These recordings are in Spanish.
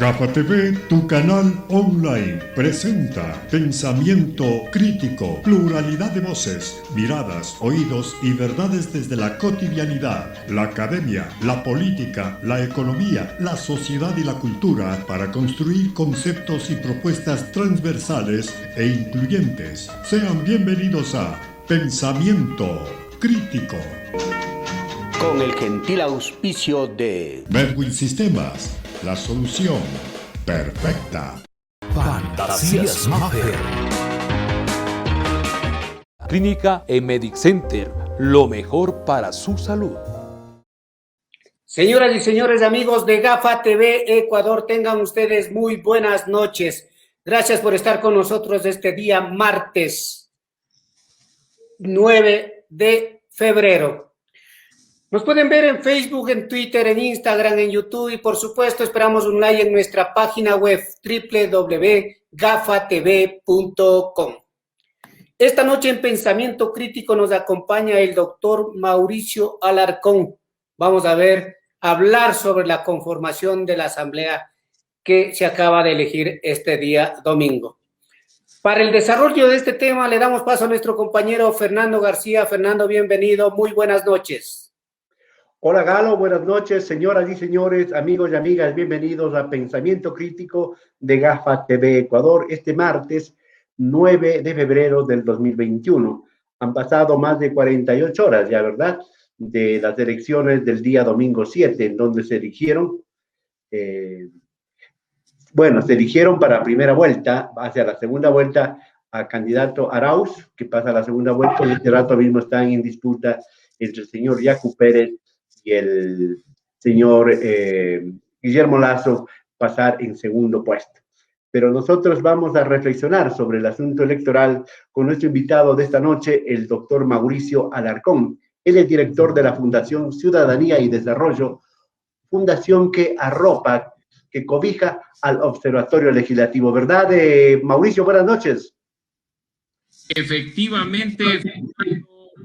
Gafa TV, tu canal online, presenta pensamiento crítico, pluralidad de voces, miradas, oídos y verdades desde la cotidianidad, la academia, la política, la economía, la sociedad y la cultura para construir conceptos y propuestas transversales e incluyentes. Sean bienvenidos a Pensamiento Crítico. Con el gentil auspicio de Medwin Sistemas, la solución perfecta. Fantasías Mafer. Clínica Medic Center, lo mejor para su salud. Señoras y señores amigos de Gafa TV Ecuador, tengan ustedes muy buenas noches. Gracias por estar con nosotros este día martes 9 de febrero. Nos pueden ver en Facebook, en Twitter, en Instagram, en YouTube y por supuesto esperamos un like en nuestra página web www.gafatv.com. Esta noche en Pensamiento Crítico nos acompaña el doctor Mauricio Alarcón. Vamos a hablar sobre la conformación de la asamblea que se acaba de elegir este día domingo. Para el desarrollo de este tema le damos paso a nuestro compañero Fernando García. Fernando, bienvenido, muy buenas noches. Hola Galo, buenas noches, señoras y señores, amigos y amigas, bienvenidos a Pensamiento Crítico de Gafa TV Ecuador, este martes 9 de febrero del 2021. Han pasado más de 48 horas ya, ¿verdad?, de las elecciones del día domingo 7, en donde se eligieron, se eligieron para primera vuelta, hacia la segunda vuelta, a candidato Arauz, que pasa a la segunda vuelta, y este rato mismo están en disputa entre el señor Yacu Pérez y el señor Guillermo Lasso pasar en segundo puesto. Pero nosotros vamos a reflexionar sobre el asunto electoral con nuestro invitado de esta noche, el doctor Mauricio Alarcón. Él es director de la Fundación Ciudadanía y Desarrollo, fundación que arropa, que cobija al Observatorio Legislativo. ¿Verdad, Mauricio? Buenas noches. Efectivamente,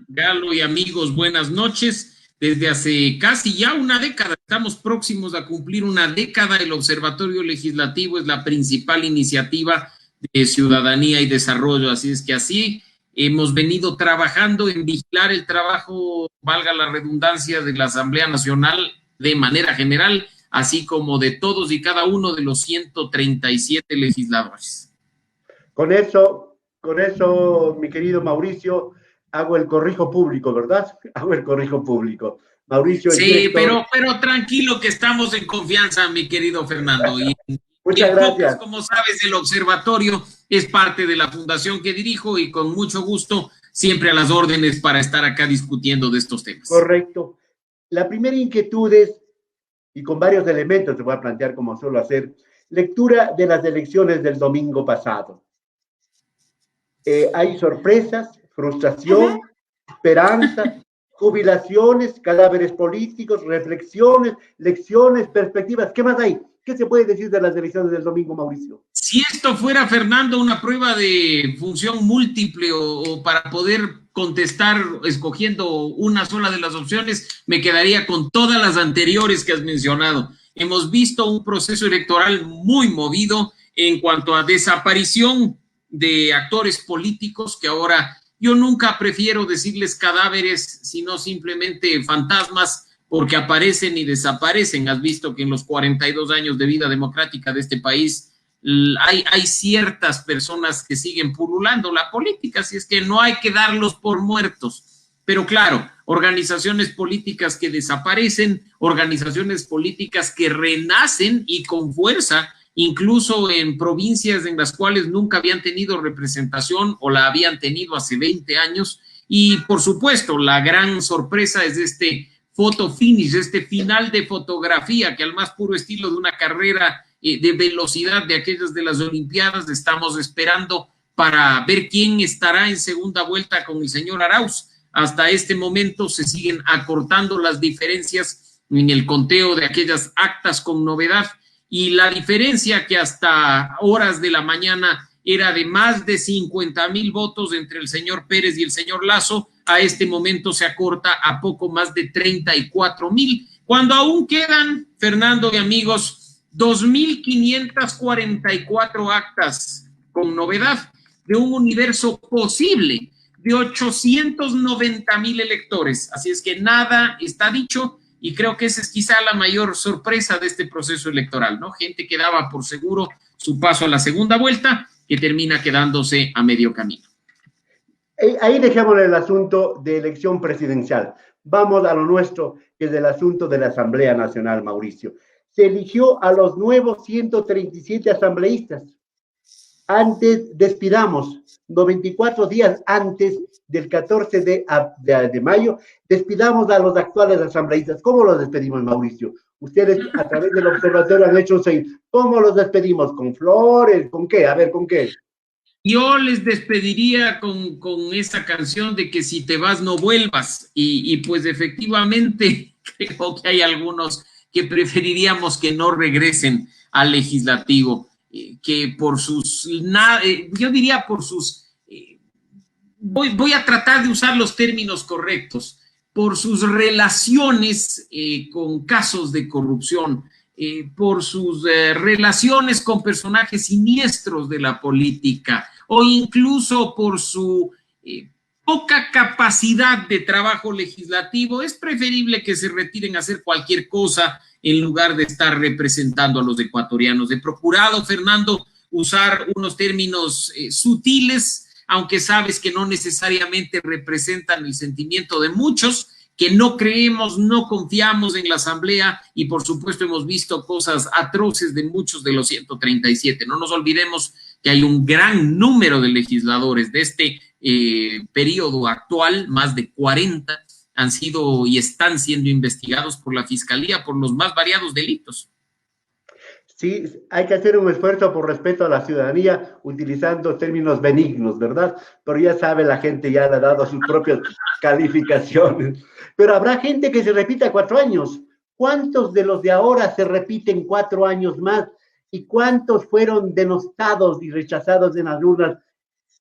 Galo y amigos, buenas noches. Desde hace casi ya una década, estamos próximos a cumplir una década, el Observatorio Legislativo es la principal iniciativa de ciudadanía y desarrollo, así es que así hemos venido trabajando en vigilar el trabajo, valga la redundancia, de la Asamblea Nacional de manera general, así como de todos y cada uno de los 137 legisladores. Con eso, mi querido Mauricio, hago el corrijo público, ¿verdad? Hago el corrijo público. Mauricio. Sí, pero tranquilo que estamos en confianza, mi querido Fernando. Y muchas gracias. Como sabes, el observatorio es parte de la fundación que dirijo y con mucho gusto, siempre a las órdenes para estar acá discutiendo de estos temas. Correcto. La primera inquietud es, y con varios elementos te voy a plantear como suelo hacer, lectura de las elecciones del domingo pasado. Hay sorpresas, frustración, esperanza, jubilaciones, cadáveres políticos, reflexiones, lecciones, perspectivas. ¿Qué más hay? ¿Qué se puede decir de las elecciones del domingo, Mauricio? Si esto fuera, Fernando, una prueba de función múltiple o para poder contestar escogiendo una sola de las opciones, me quedaría con todas las anteriores que has mencionado. Hemos visto un proceso electoral muy movido en cuanto a desaparición de actores políticos que ahora yo nunca prefiero decirles cadáveres, sino simplemente fantasmas, porque aparecen y desaparecen. Has visto que en los 42 años de vida democrática de este país hay ciertas personas que siguen pululando la política, así es que no hay que darlos por muertos. Pero claro, organizaciones políticas que desaparecen, organizaciones políticas que renacen y con fuerza, incluso en provincias en las cuales nunca habían tenido representación o la habían tenido hace 20 años. Y por supuesto, la gran sorpresa es este photo finish, este final de fotografía que al más puro estilo de una carrera de velocidad de aquellas de las Olimpiadas estamos esperando para ver quién estará en segunda vuelta con el señor Arauz. Hasta este momento se siguen acortando las diferencias en el conteo de aquellas actas con novedad. Y la diferencia que hasta horas de la mañana era de más de 50,000 votos entre el señor Pérez y el señor Lasso, a este momento se acorta a poco más de 34,000, cuando aún quedan, Fernando y amigos, 2.544 actas con novedad de un universo posible de 890,000 electores. Así es que nada está dicho y creo que esa es quizá la mayor sorpresa de este proceso electoral, ¿no? Gente que daba por seguro su paso a la segunda vuelta, que termina quedándose a medio camino. Ahí dejamos el asunto de elección presidencial. Vamos a lo nuestro, que es el asunto de la Asamblea Nacional, Mauricio. Se eligió a los nuevos 137 asambleístas. Antes, despidamos, 94 días antes del 14 de mayo, despidamos a los actuales asambleístas. ¿Cómo los despedimos, Mauricio? Ustedes a través del observatorio han hecho un seguimiento. ¿Cómo los despedimos? ¿Con flores? ¿Con qué? A ver, ¿con qué? Yo les despediría con esa canción de que si te vas no vuelvas y pues efectivamente creo que hay algunos que preferiríamos que no regresen al legislativo, que por sus, yo diría por sus, voy a tratar de usar los términos correctos, por sus relaciones con casos de corrupción, por sus relaciones con personajes siniestros de la política o incluso por su poca capacidad de trabajo legislativo, es preferible que se retiren a hacer cualquier cosa en lugar de estar representando a los ecuatorianos. He procurado, Fernando, usar unos términos sutiles, aunque sabes que no necesariamente representan el sentimiento de muchos, que no creemos, no confiamos en la Asamblea y por supuesto hemos visto cosas atroces de muchos de los 137. No nos olvidemos que hay un gran número de legisladores de este periodo actual, más de 40, han sido y están siendo investigados por la Fiscalía por los más variados delitos. Sí, hay que hacer un esfuerzo por respeto a la ciudadanía utilizando términos benignos, ¿verdad? Pero ya sabe, la gente ya le ha dado sus propias calificaciones. Pero habrá gente que se repita 4 años. ¿Cuántos de los de ahora se repiten 4 años más? ¿Y cuántos fueron denostados y rechazados en las urnas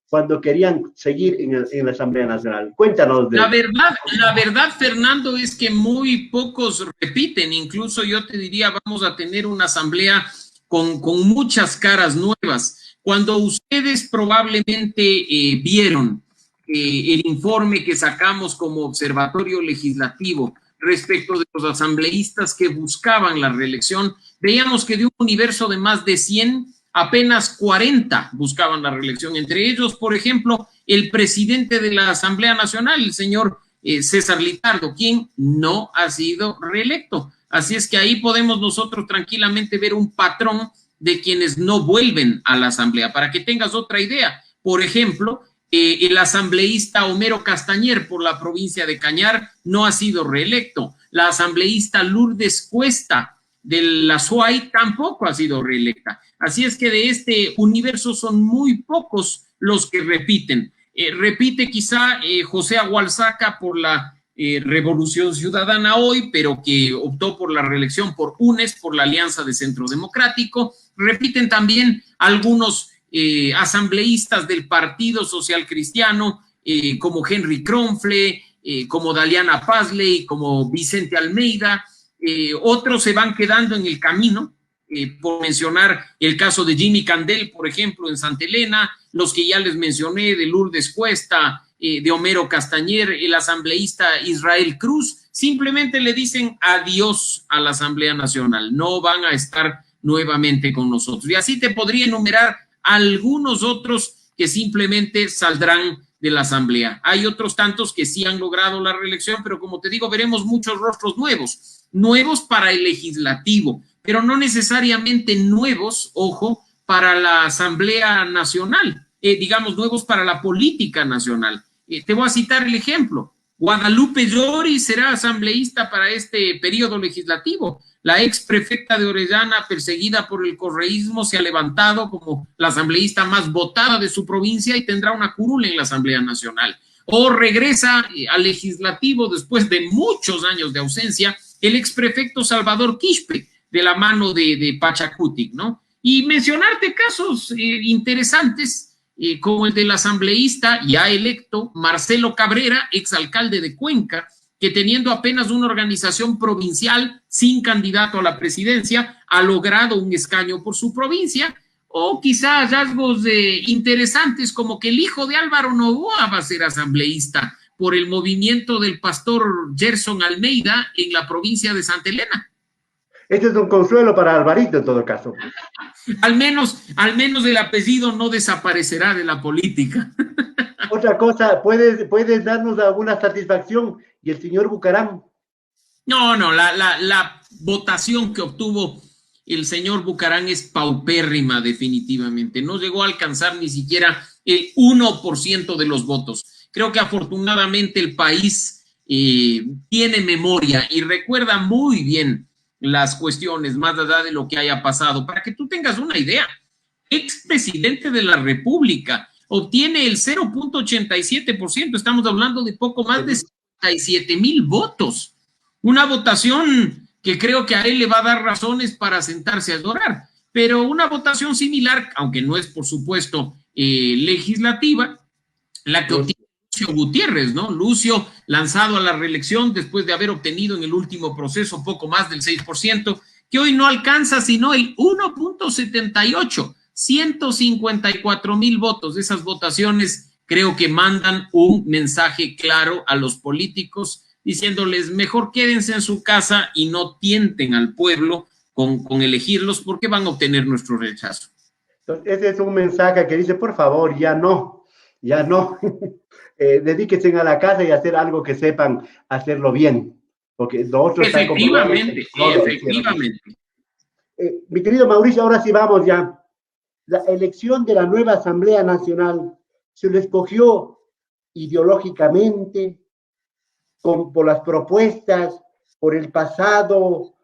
cuando querían seguir en la Asamblea Nacional? Cuéntanos. La verdad, Fernando, es que muy pocos repiten. Incluso yo te diría, vamos a tener una asamblea con muchas caras nuevas. Cuando ustedes probablemente vieron el informe que sacamos como observatorio legislativo respecto de los asambleístas que buscaban la reelección, veíamos que de un universo de más de 100, apenas 40 buscaban la reelección. Entre ellos, por ejemplo, el presidente de la Asamblea Nacional, el señor César Litardo, quien no ha sido reelecto. Así es que ahí podemos nosotros tranquilamente ver un patrón de quienes no vuelven a la Asamblea. Para que tengas otra idea, por ejemplo, el asambleísta Homero Castañer por la provincia de Cañar no ha sido reelecto. La asambleísta Lourdes Cuesta de la SUAY tampoco ha sido reelecta. Así es que de este universo son muy pocos los que repiten. Repite quizá José Agualzaca por la Revolución Ciudadana Hoy, pero que optó por la reelección por UNES, por la Alianza de Centro Democrático. Repiten también algunos asambleístas del Partido Social Cristiano, como Henry Kronfle, como Daliana Pazley, como Vicente Almeida. Otros se van quedando en el camino, por mencionar el caso de Jimmy Candel, por ejemplo, en Santa Elena, los que ya les mencioné, de Lourdes Cuesta, de Homero Castañer, el asambleísta Israel Cruz, simplemente le dicen adiós a la Asamblea Nacional, no van a estar nuevamente con nosotros. Y así te podría enumerar algunos otros que simplemente saldrán de la Asamblea. Hay otros tantos que sí han logrado la reelección, pero como te digo, veremos muchos rostros nuevos para el legislativo, pero no necesariamente nuevos, ojo, para la Asamblea Nacional, digamos, nuevos para la política nacional. Te voy a citar el ejemplo. Guadalupe Llori será asambleísta para este periodo legislativo. La ex prefecta de Orellana, perseguida por el correísmo, se ha levantado como la asambleísta más votada de su provincia y tendrá una curul en la Asamblea Nacional. O regresa al legislativo después de muchos años de ausencia el ex prefecto Salvador Quispe, de la mano de Pachacutic, ¿no? Y mencionarte casos interesantes, como el del asambleísta ya electo Marcelo Cabrera, exalcalde de Cuenca, que teniendo apenas una organización provincial sin candidato a la presidencia, ha logrado un escaño por su provincia, o quizá hallazgos interesantes como que el hijo de Álvaro Noboa va a ser asambleísta por el movimiento del pastor Gerson Almeida en la provincia de Santa Elena. Este es un consuelo para Alvarito en todo caso. Al menos el apellido no desaparecerá de la política. Otra cosa, ¿puedes darnos alguna satisfacción? ¿Y el señor Bucaram? No, la votación que obtuvo el señor Bucaram es paupérrima definitivamente. No llegó a alcanzar ni siquiera el 1% de los votos. Creo que afortunadamente el país tiene memoria y recuerda muy bien las cuestiones, más allá de lo que haya pasado. Para que tú tengas una idea, expresidente de la República obtiene el 0.87%, estamos hablando de poco más de 77,000 votos. Una votación que creo que a él le va a dar razones para sentarse a llorar, pero una votación similar, aunque no es por supuesto legislativa, la que obtiene Lucio Gutiérrez, ¿no? Lucio, lanzado a la reelección después de haber obtenido en el último proceso poco más del 6%, que hoy no alcanza sino el 1.78%, 154,000 votos. Esas votaciones creo que mandan un mensaje claro a los políticos, diciéndoles mejor quédense en su casa y no tienten al pueblo con elegirlos porque van a obtener nuestro rechazo. Entonces, ese es un mensaje que dice, por favor, ya no. Dedíquense a la casa y hacer algo que sepan hacerlo bien, porque nosotros efectivamente. Mi querido Mauricio, ahora sí vamos ya. La elección de la nueva Asamblea Nacional se lo escogió ideológicamente, por las propuestas, por el pasado,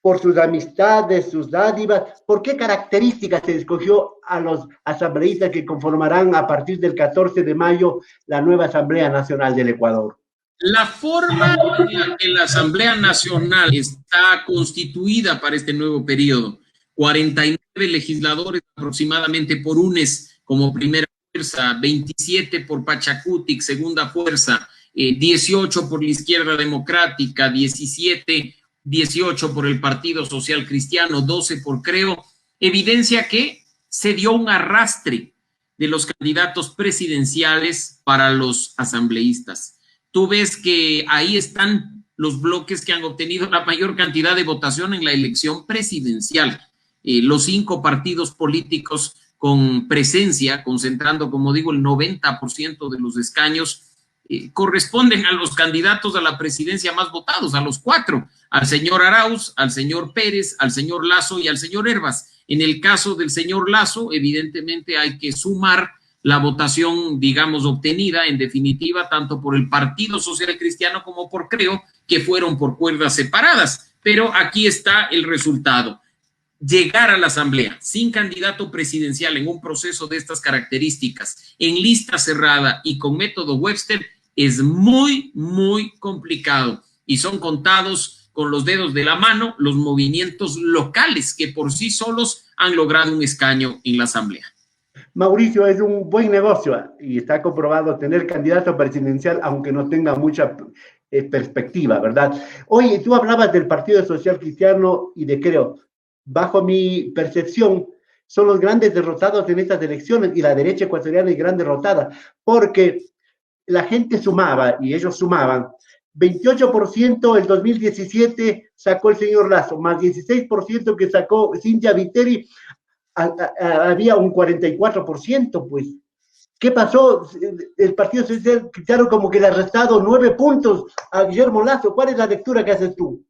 por sus amistades, sus dádivas. ¿Por qué características se escogió a los asambleístas que conformarán a partir del 14 de mayo la nueva Asamblea Nacional del Ecuador? La forma en la que la Asamblea Nacional está constituida para este nuevo periodo, 49 legisladores aproximadamente por UNES como primera fuerza, 27 por Pachacutic, segunda fuerza, 18 por la Izquierda Democrática, 18 por el Partido Social Cristiano, 12 por Creo, evidencia que se dio un arrastre de los candidatos presidenciales para los asambleístas. Tú ves que ahí están los bloques que han obtenido la mayor cantidad de votación en la elección presidencial. Los 5 partidos políticos con presencia, concentrando, como digo, el 90% de los escaños, corresponden a los candidatos a la presidencia más votados, a los 4, al señor Arauz, al señor Pérez, al señor Lasso y al señor Hervas. En el caso del señor Lasso, evidentemente hay que sumar la votación, digamos, obtenida en definitiva, tanto por el Partido Social Cristiano como por Creo, que fueron por cuerdas separadas. Pero aquí está el resultado. Llegar a la Asamblea sin candidato presidencial en un proceso de estas características, en lista cerrada y con método Webster, es muy, muy complicado. Y son contados con los dedos de la mano los movimientos locales que por sí solos han logrado un escaño en la Asamblea. Mauricio, es un buen negocio y está comprobado tener candidato presidencial, aunque no tenga mucha perspectiva, ¿verdad? Oye, tú hablabas del Partido Social Cristiano y de Creo. Bajo mi percepción, son los grandes derrotados en estas elecciones y la derecha ecuatoriana es gran derrotada, porque la gente sumaba y ellos sumaban. 28% el 2017 sacó el señor Lasso, más 16% que sacó Cintia Viteri, había un 44%, pues. ¿Qué pasó? El Partido Social Cristiano como que le ha restado 9 puntos a Guillermo Lasso. ¿Cuál es la lectura que haces tú?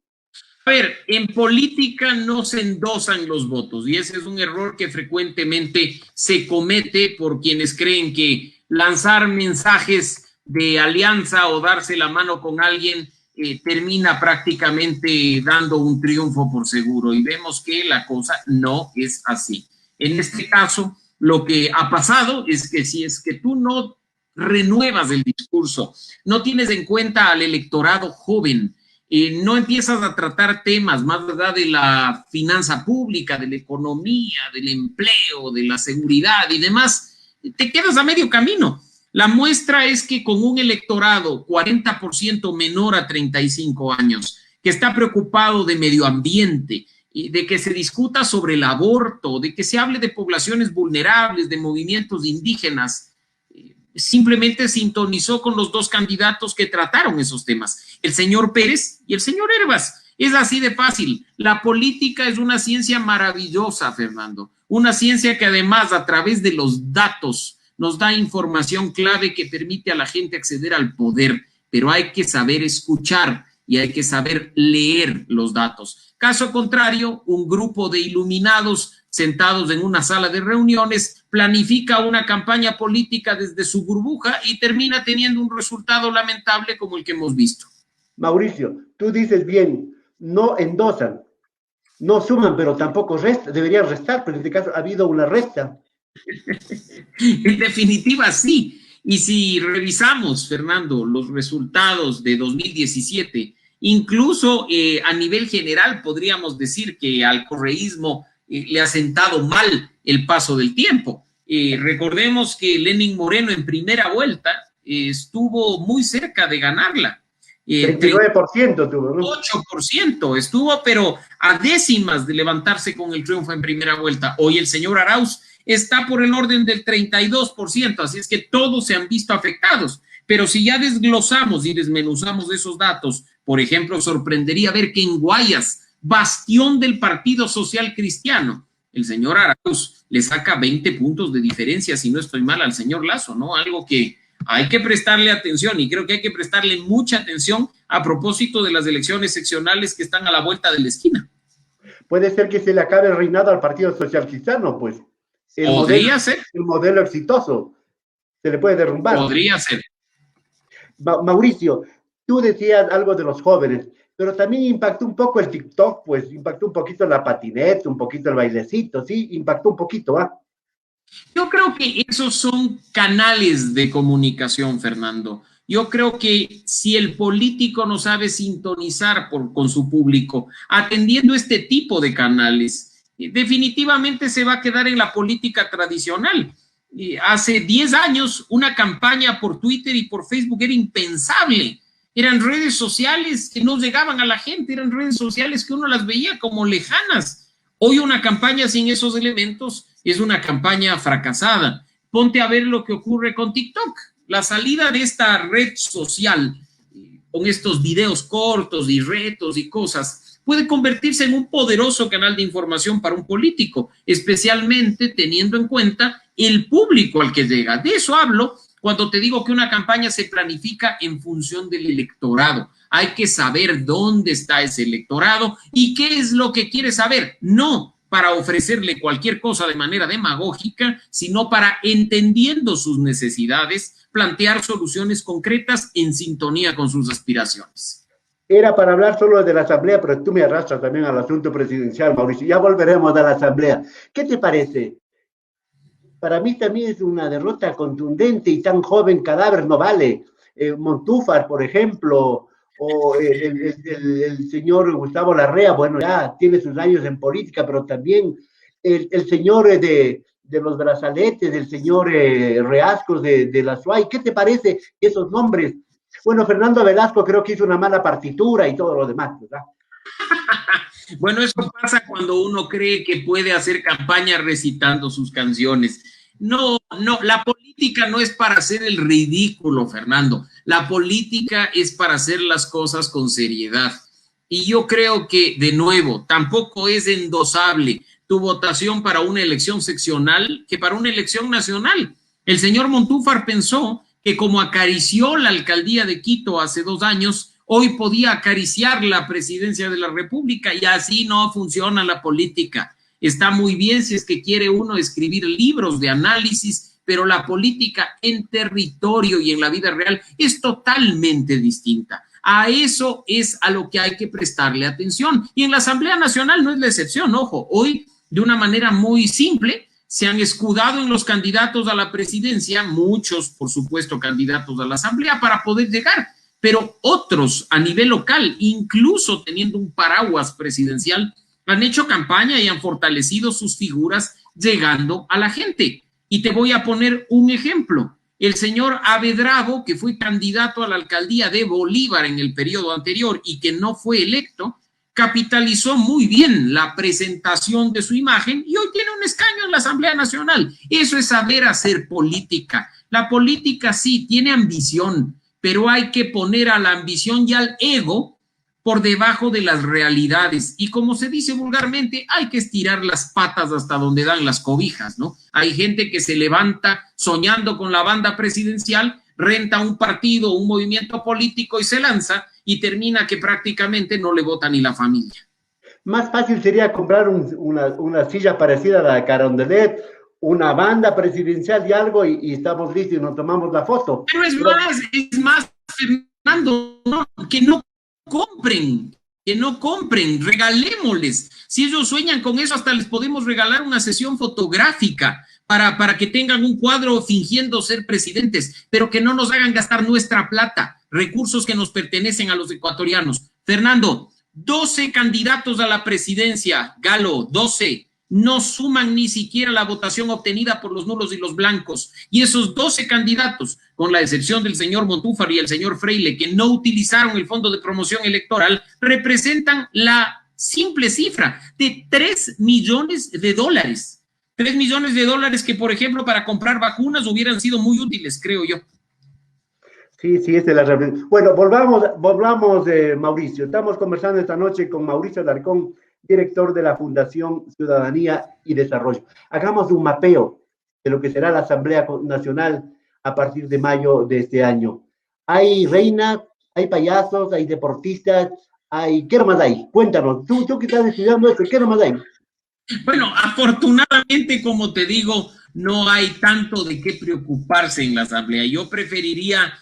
A ver, en política no se endosan los votos y ese es un error que frecuentemente se comete por quienes creen que lanzar mensajes de alianza o darse la mano con alguien termina prácticamente dando un triunfo por seguro, y vemos que la cosa no es así. En este caso, lo que ha pasado es que si es que tú no renuevas el discurso, no tienes en cuenta al electorado joven, no empiezas a tratar temas más allá de la finanza pública, de la economía, del empleo, de la seguridad y demás, te quedas a medio camino. La muestra es que con un electorado 40% menor a 35 años, que está preocupado de medio ambiente, de que se discuta sobre el aborto, de que se hable de poblaciones vulnerables, de movimientos indígenas, simplemente sintonizó con los dos candidatos que trataron esos temas, el señor Pérez y el señor Hervas. Es así de fácil. La política es una ciencia maravillosa, Fernando, una ciencia que además a través de los datos nos da información clave que permite a la gente acceder al poder, pero hay que saber escuchar y hay que saber leer los datos. Caso contrario, un grupo de iluminados sentados en una sala de reuniones planifica una campaña política desde su burbuja y termina teniendo un resultado lamentable como el que hemos visto. Mauricio, tú dices bien, no endosan, no suman, pero tampoco restan, deberían restar, pero en este caso ha habido una resta. En definitiva, sí. Y si revisamos, Fernando, los resultados de 2017, incluso a nivel general podríamos decir que al correísmo le ha sentado mal el paso del tiempo. Recordemos que Lenín Moreno en primera vuelta estuvo muy cerca de ganarla. 39% tuvo, ¿no? 8% estuvo, pero a décimas de levantarse con el triunfo en primera vuelta. Hoy el señor Arauz está por el orden del 32%, así es que todos se han visto afectados. Pero si ya desglosamos y desmenuzamos esos datos, por ejemplo, sorprendería ver que en Guayas, bastión del Partido Social Cristiano, el señor Arauz le saca 20 puntos de diferencia, si no estoy mal, al señor Lasso, ¿no? Algo que hay que prestarle atención y creo que hay que prestarle mucha atención a propósito de las elecciones seccionales que están a la vuelta de la esquina. Puede ser que se le acabe el reinado al Partido Social Cristiano, pues. Podría ser. El modelo exitoso se le puede derrumbar. Podría ser. Mauricio, tú decías algo de los jóvenes, pero también impactó un poco el TikTok, pues impactó un poquito la patineta, un poquito el bailecito, sí, impactó un poquito, ¿ah? Yo creo que esos son canales de comunicación, Fernando. Yo creo que si el político no sabe sintonizar con su público, atendiendo este tipo de canales, definitivamente se va a quedar en la política tradicional. Hace 10 años una campaña por Twitter y por Facebook era impensable. Eran redes sociales que no llegaban a la gente, eran redes sociales que uno las veía como lejanas. Hoy una campaña sin esos elementos es una campaña fracasada. Ponte a ver lo que ocurre con TikTok. La salida de esta red social, con estos videos cortos y retos y cosas, puede convertirse en un poderoso canal de información para un político, especialmente teniendo en cuenta el público al que llega. De eso hablo cuando te digo que una campaña se planifica en función del electorado. Hay que saber dónde está ese electorado y qué es lo que quiere saber. No para ofrecerle cualquier cosa de manera demagógica, sino para, entendiendo sus necesidades, plantear soluciones concretas en sintonía con sus aspiraciones. Era para hablar solo de la Asamblea, pero tú me arrastras también al asunto presidencial, Mauricio. Ya volveremos a la Asamblea. ¿Qué te parece? Para mí también es una derrota contundente y tan joven cadáver no vale. Montúfar, por ejemplo, o el señor Gustavo Larrea, bueno, ya tiene sus años en política, pero también el señor de los brazaletes, el señor Reascos de la SUAY. ¿Qué te parece esos nombres? Bueno, Fernando Velasco creo que hizo una mala partitura y todo lo demás, ¿verdad? Bueno, eso pasa cuando uno cree que puede hacer campaña recitando sus canciones. No, la política no es para hacer el ridículo, Fernando. La política es para hacer las cosas con seriedad. Y yo creo que, de nuevo, tampoco es endosable tu votación para una elección seccional que para una elección nacional. El señor Montúfar pensó que como acarició la alcaldía de Quito hace 2 años, hoy podía acariciar la presidencia de la República, y así no funciona la política. Está muy bien si es que quiere uno escribir libros de análisis, pero la política en territorio y en la vida real es totalmente distinta. A eso es a lo que hay que prestarle atención. Y en la Asamblea Nacional no es la excepción, ojo. Hoy, de una manera muy simple, se han escudado en los candidatos a la presidencia, muchos, por supuesto, candidatos a la Asamblea, para poder llegar. Pero otros a nivel local, incluso teniendo un paraguas presidencial, han hecho campaña y han fortalecido sus figuras llegando a la gente. Y te voy a poner un ejemplo. El señor Abedrabo, que fue candidato a la alcaldía de Bolívar en el periodo anterior y que no fue electo, capitalizó muy bien la presentación de su imagen y hoy tiene un escaño en la Asamblea Nacional. Eso es saber hacer política. La política sí tiene ambición, pero hay que poner a la ambición y al ego por debajo de las realidades. Y como se dice vulgarmente, hay que estirar las patas hasta donde dan las cobijas, ¿no? Hay gente que se levanta soñando con la banda presidencial, renta un partido, un movimiento político y se lanza y termina que prácticamente no le vota ni la familia. Más fácil sería comprar una silla parecida a la de Carondelet, una banda presidencial y algo y estamos listos y nos tomamos la foto. Pero es más, Fernando, ¿no? Que no compren, regalémosles. Si ellos sueñan con eso, hasta les podemos regalar una sesión fotográfica para que tengan un cuadro fingiendo ser presidentes, pero que no nos hagan gastar nuestra plata, recursos que nos pertenecen a los ecuatorianos. Fernando, 12 candidatos a la presidencia, Galo, 12, no suman ni siquiera la votación obtenida por los nulos y los blancos. Y esos 12 candidatos, con la excepción del señor Montúfar y el señor Freile, que no utilizaron el Fondo de Promoción Electoral, representan la simple cifra de $3 millones. 3 millones de dólares que, por ejemplo, para comprar vacunas hubieran sido muy útiles, creo yo. Sí, esta es la realidad. Bueno, volvamos Mauricio. Estamos conversando esta noche con Mauricio Alarcón, director de la Fundación Ciudadanía y Desarrollo. Hagamos un mapeo de lo que será la Asamblea Nacional a partir de mayo de este año. Hay reina, hay payasos, hay deportistas, ¿qué más hay? Cuéntanos, tú que estás estudiando esto, ¿qué más hay? Bueno, afortunadamente, como te digo, no hay tanto de qué preocuparse en la Asamblea. Yo preferiría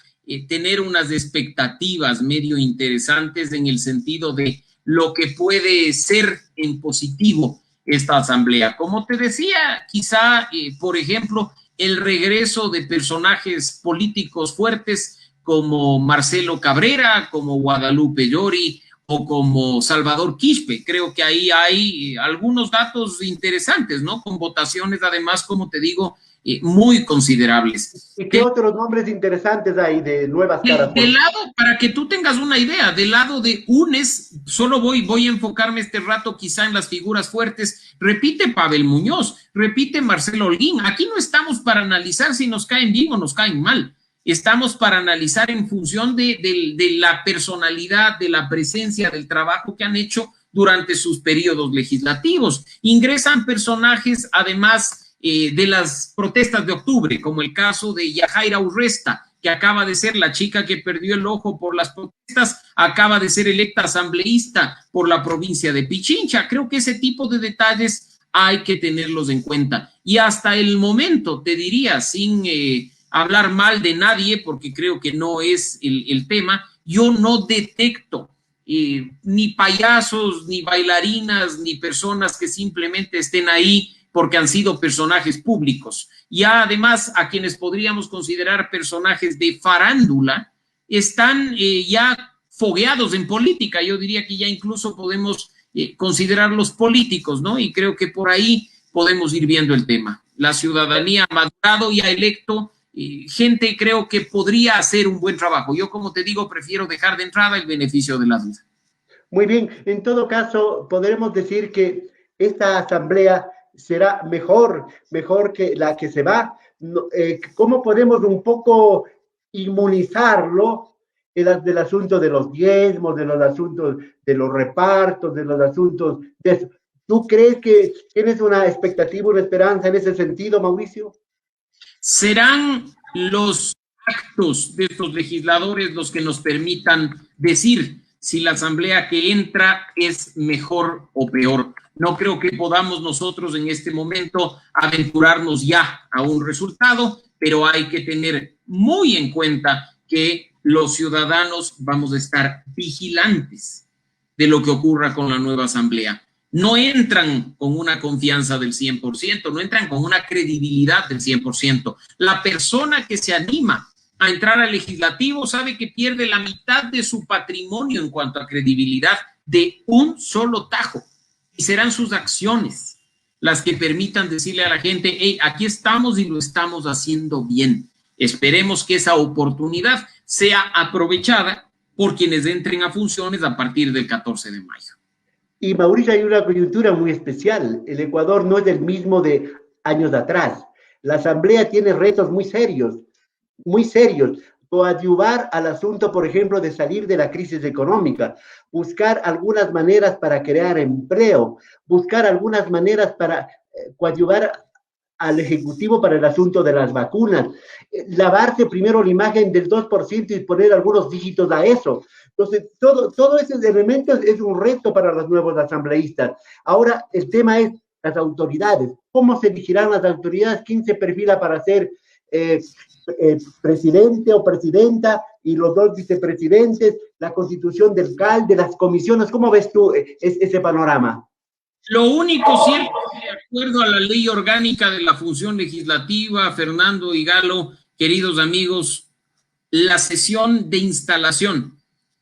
tener unas expectativas medio interesantes en el sentido de lo que puede ser en positivo esta Asamblea. Como te decía, quizá, por ejemplo, el regreso de personajes políticos fuertes como Marcelo Cabrera, como Guadalupe Llori, o como Salvador Quispe. Creo que ahí hay algunos datos interesantes, ¿no? Con votaciones, además, como te digo, muy considerables. ¿Y qué otros nombres interesantes hay de nuevas caras? Del lado, para que tú tengas una idea, del lado de UNES, solo voy a enfocarme este rato quizá en las figuras fuertes. Repite Pavel Muñoz, repite Marcelo Holguín. Aquí no estamos para analizar si nos caen bien o nos caen mal. Estamos para analizar en función de la personalidad, de la presencia, del trabajo que han hecho durante sus periodos legislativos. Ingresan personajes, además de las protestas de octubre, como el caso de Yajaira Urresta, que acaba de ser la chica que perdió el ojo por las protestas, acaba de ser electa asambleísta por la provincia de Pichincha. Creo que ese tipo de detalles hay que tenerlos en cuenta. Y hasta el momento, te diría, sin hablar mal de nadie, porque creo que no es el tema, yo no detecto ni payasos, ni bailarinas, ni personas que simplemente estén ahí porque han sido personajes públicos. Ya además a quienes podríamos considerar personajes de farándula están ya fogueados en política. Yo diría que ya incluso podemos considerarlos políticos, ¿no? Y creo que por ahí podemos ir viendo el tema. La ciudadanía ha madurado y ha electo gente, creo que podría hacer un buen trabajo. Yo, como te digo, prefiero dejar de entrada el beneficio de la duda. Muy bien, en todo caso, podremos decir que esta asamblea será mejor que la que se va. ¿Cómo podemos un poco inmunizarlo del asunto de los diezmos, de los asuntos de los repartos, de los asuntos de eso? ¿Tú crees que tienes una expectativa, una esperanza en ese sentido, Mauricio? Serán los actos de estos legisladores los que nos permitan decir si la asamblea que entra es mejor o peor. No creo que podamos nosotros en este momento aventurarnos ya a un resultado, pero hay que tener muy en cuenta que los ciudadanos vamos a estar vigilantes de lo que ocurra con la nueva asamblea. No entran con una confianza del 100%, no entran con una credibilidad del 100%. La persona que se anima a entrar al legislativo sabe que pierde la mitad de su patrimonio en cuanto a credibilidad de un solo tajo. Y serán sus acciones las que permitan decirle a la gente, hey, aquí estamos y lo estamos haciendo bien. Esperemos que esa oportunidad sea aprovechada por quienes entren a funciones a partir del 14 de mayo. Y Mauricio, hay una coyuntura muy especial. El Ecuador no es el mismo de años atrás. La Asamblea tiene retos muy serios, coadyuvar al asunto, por ejemplo, de salir de la crisis económica, buscar algunas maneras para crear empleo, buscar algunas maneras para coadyuvar al Ejecutivo para el asunto de las vacunas, lavarse primero la imagen del 2% y poner algunos dígitos a eso. Entonces, todo esos elementos es un reto para los nuevos asambleístas. Ahora, el tema es las autoridades. ¿Cómo se elegirán las autoridades? ¿Quién se perfila para ser presidente o presidenta y los dos vicepresidentes? La constitución del CAL, de las comisiones. ¿Cómo ves tú ese panorama? Lo único cierto, de acuerdo a la ley orgánica de la función legislativa, Fernando y Galo, queridos amigos, la sesión de instalación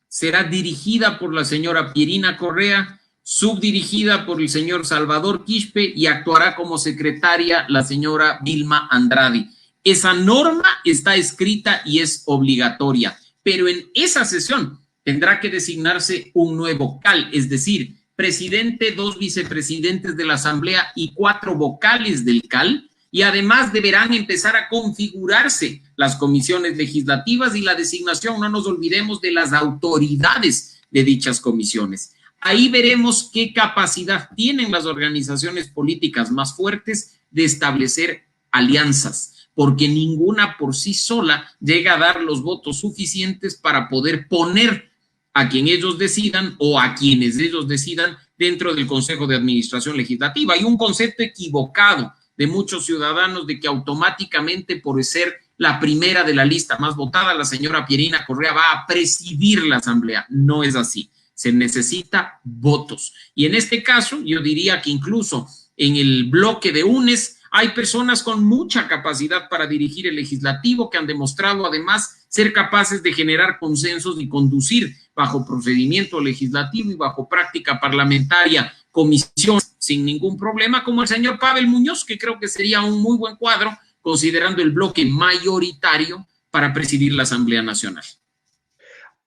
será dirigida por la señora Pierina Correa, subdirigida por el señor Salvador Quispe y actuará como secretaria la señora Vilma Andrade. Esa norma está escrita y es obligatoria, pero en esa sesión tendrá que designarse un nuevo CAL, es decir, presidente, 2 vicepresidentes de la Asamblea y 4 vocales del CAL, y además deberán empezar a configurarse las comisiones legislativas y la designación, no nos olvidemos, de las autoridades de dichas comisiones. Ahí veremos qué capacidad tienen las organizaciones políticas más fuertes de establecer alianzas, porque ninguna por sí sola llega a dar los votos suficientes para poder poner a quien ellos decidan o a quienes ellos decidan dentro del Consejo de Administración Legislativa. Hay un concepto equivocado de muchos ciudadanos de que automáticamente por ser la primera de la lista más votada, la señora Pierina Correa va a presidir la Asamblea. No es así. Se necesita votos. Y en este caso, yo diría que incluso en el bloque de UNES hay personas con mucha capacidad para dirigir el legislativo que han demostrado además ser capaces de generar consensos y conducir bajo procedimiento legislativo y bajo práctica parlamentaria comisión sin ningún problema, como el señor Pavel Muñoz, que creo que sería un muy buen cuadro considerando el bloque mayoritario para presidir la Asamblea Nacional.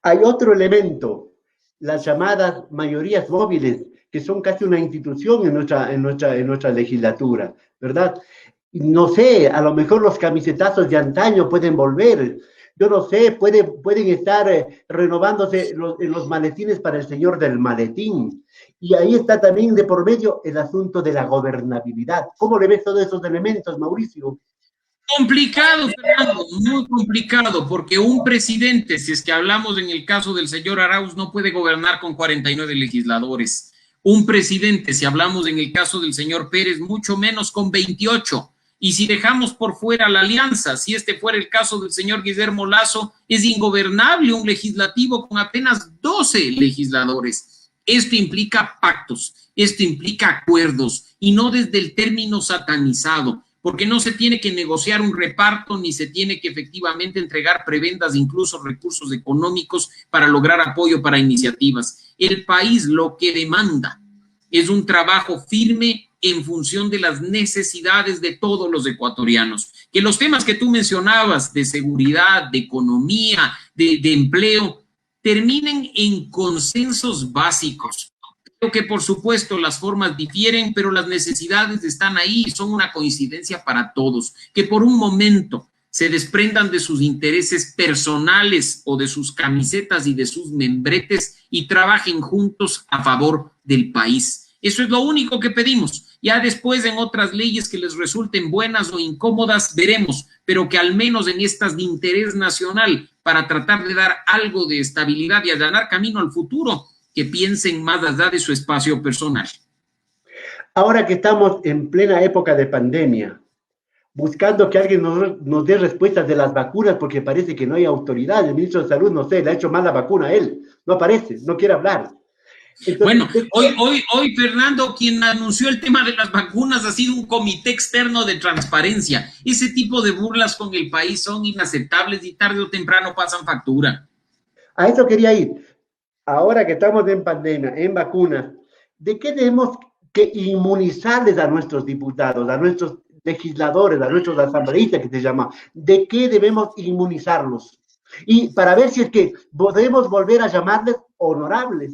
Hay otro elemento, las llamadas mayorías móviles, que son casi una institución en nuestra legislatura, ¿verdad? No sé, a lo mejor los camisetazos de antaño pueden volver, yo no sé, pueden estar renovándose los maletines para el señor del maletín. Y ahí está también de por medio el asunto de la gobernabilidad. ¿Cómo le ves todos esos elementos, Mauricio? Complicado, Fernando, muy complicado, porque un presidente, si es que hablamos en el caso del señor Arauz, no puede gobernar con 49 legisladores. Un presidente, si hablamos en el caso del señor Pérez, mucho menos con 28. Y si dejamos por fuera la alianza, si este fuera el caso del señor Guillermo Lasso, es ingobernable un legislativo con apenas 12 legisladores. Esto implica pactos, esto implica acuerdos, y no desde el término satanizado, porque no se tiene que negociar un reparto, ni se tiene que efectivamente entregar prebendas, incluso recursos económicos para lograr apoyo para iniciativas. El país lo que demanda es un trabajo firme en función de las necesidades de todos los ecuatorianos. Que los temas que tú mencionabas de seguridad, de economía, de empleo, terminen en consensos básicos. Creo que por supuesto las formas difieren, pero las necesidades están ahí y son una coincidencia para todos. Que por un momento se desprendan de sus intereses personales o de sus camisetas y de sus membretes y trabajen juntos a favor del país. Eso es lo único que pedimos. Ya después en otras leyes que les resulten buenas o incómodas, veremos, pero que al menos en estas de interés nacional, para tratar de dar algo de estabilidad y allanar camino al futuro, que piensen más allá de su espacio personal. Ahora que estamos en plena época de pandemia, buscando que alguien nos dé respuestas de las vacunas, porque parece que no hay autoridad, el ministro de Salud, no sé, le ha hecho mal la vacuna a él, no aparece, no quiere hablar. Entonces, bueno, hoy, Fernando, quien anunció el tema de las vacunas ha sido un comité externo de transparencia. Ese tipo de burlas con el país son inaceptables y tarde o temprano pasan factura. A eso quería ir. Ahora que estamos en pandemia, en vacunas, ¿de qué tenemos que inmunizarles a nuestros diputados, a nuestros legisladores, a nuestros asambleístas que se llama, de qué debemos inmunizarlos. Y para ver si es que podemos volver a llamarles honorables.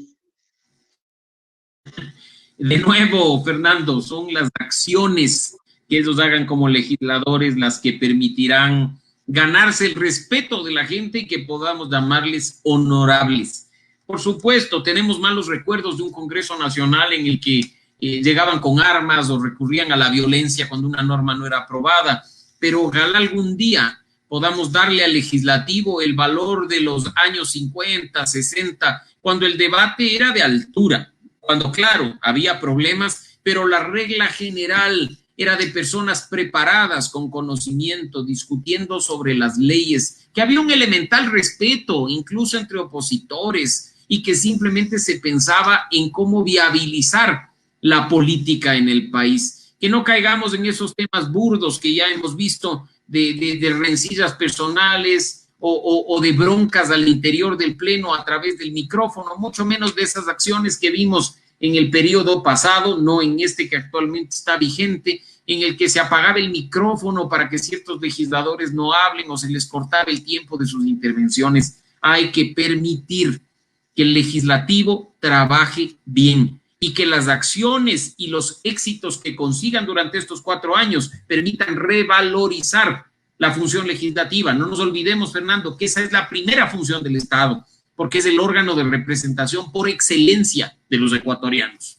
De nuevo, Fernando, son las acciones que ellos hagan como legisladores las que permitirán ganarse el respeto de la gente y que podamos llamarles honorables. Por supuesto, tenemos malos recuerdos de un Congreso Nacional en el que llegaban con armas o recurrían a la violencia cuando una norma no era aprobada, pero ojalá algún día podamos darle al legislativo el valor de los años 50, 60, cuando el debate era de altura, cuando, claro, había problemas, pero la regla general era de personas preparadas, con conocimiento, discutiendo sobre las leyes, que había un elemental respeto, incluso entre opositores, y que simplemente se pensaba en cómo viabilizar la política en el país. Que no caigamos en esos temas burdos que ya hemos visto de rencillas personales o de broncas al interior del pleno a través del micrófono, mucho menos de esas acciones que vimos en el periodo pasado, no en este que actualmente está vigente, en el que se apagaba el micrófono para que ciertos legisladores no hablen o se les cortaba el tiempo de sus intervenciones. Hay que permitir que el legislativo trabaje bien y que las acciones y los éxitos que consigan durante estos 4 años permitan revalorizar la función legislativa. No nos olvidemos, Fernando, que esa es la primera función del Estado, porque es el órgano de representación por excelencia de los ecuatorianos.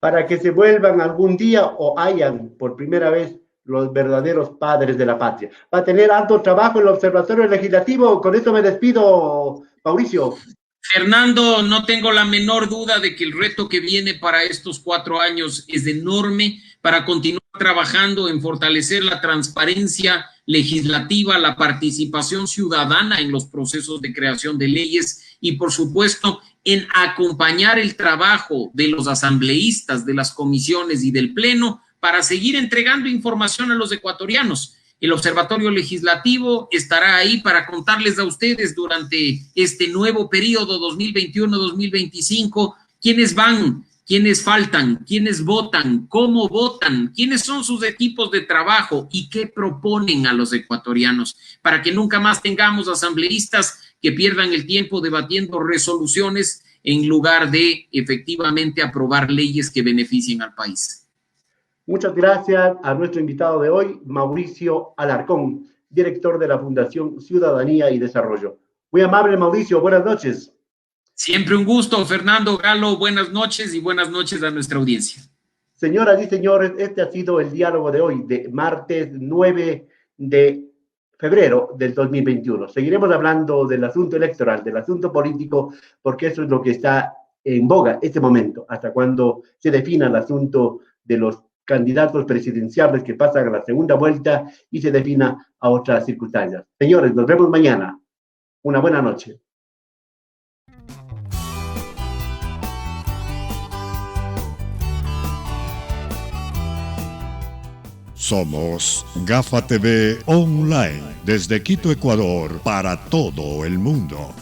Para que se vuelvan algún día o hayan por primera vez los verdaderos padres de la patria. Va a tener alto trabajo el Observatorio Legislativo. Con esto me despido, Mauricio. Fernando, no tengo la menor duda de que el reto que viene para estos 4 años es enorme para continuar trabajando en fortalecer la transparencia legislativa, la participación ciudadana en los procesos de creación de leyes y, por supuesto, en acompañar el trabajo de los asambleístas, de las comisiones y del Pleno para seguir entregando información a los ecuatorianos. El Observatorio Legislativo estará ahí para contarles a ustedes durante este nuevo periodo 2021-2025 quiénes van, quiénes faltan, quiénes votan, cómo votan, quiénes son sus equipos de trabajo y qué proponen a los ecuatorianos, para que nunca más tengamos asambleístas que pierdan el tiempo debatiendo resoluciones en lugar de efectivamente aprobar leyes que beneficien al país. Muchas gracias a nuestro invitado de hoy, Mauricio Alarcón, director de la Fundación Ciudadanía y Desarrollo. Muy amable, Mauricio, buenas noches. Siempre un gusto, Fernando Galo, buenas noches y buenas noches a nuestra audiencia. Señoras y señores, este ha sido el diálogo de hoy, de martes 9 de febrero del 2021. Seguiremos hablando del asunto electoral, del asunto político, porque eso es lo que está en boga este momento, hasta cuando se defina el asunto de los candidatos presidenciales que pasan a la segunda vuelta y se defina a otras circunstancias. Señores, nos vemos mañana. Una buena noche. Somos Gafa TV Online, desde Quito, Ecuador, para todo el mundo.